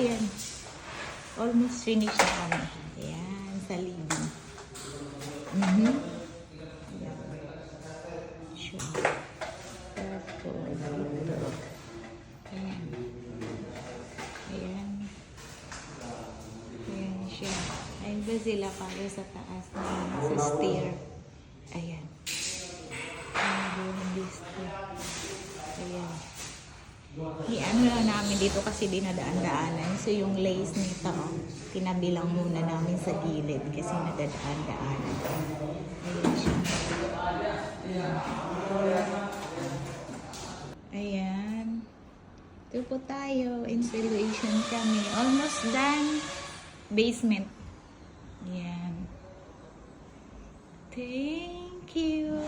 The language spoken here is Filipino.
ayan. Almost finish na kami. Ayan, sa living. Ayan. Sure. Tapos, ito. Ayan. Ayan. Ayan siya. Ayan ba sila para sa taas na sa stair? Ayan. Ayan. Ayan. I-ano lang namin dito kasi dinadaan-daanan. So, yung lace nito, tinabi lang muna namin sa gilid kasi nadadaan-daanan. Ayan siya. Ayan. Ito po tayo. Installation kami. Almost done. Basement. Ayan. Thank you.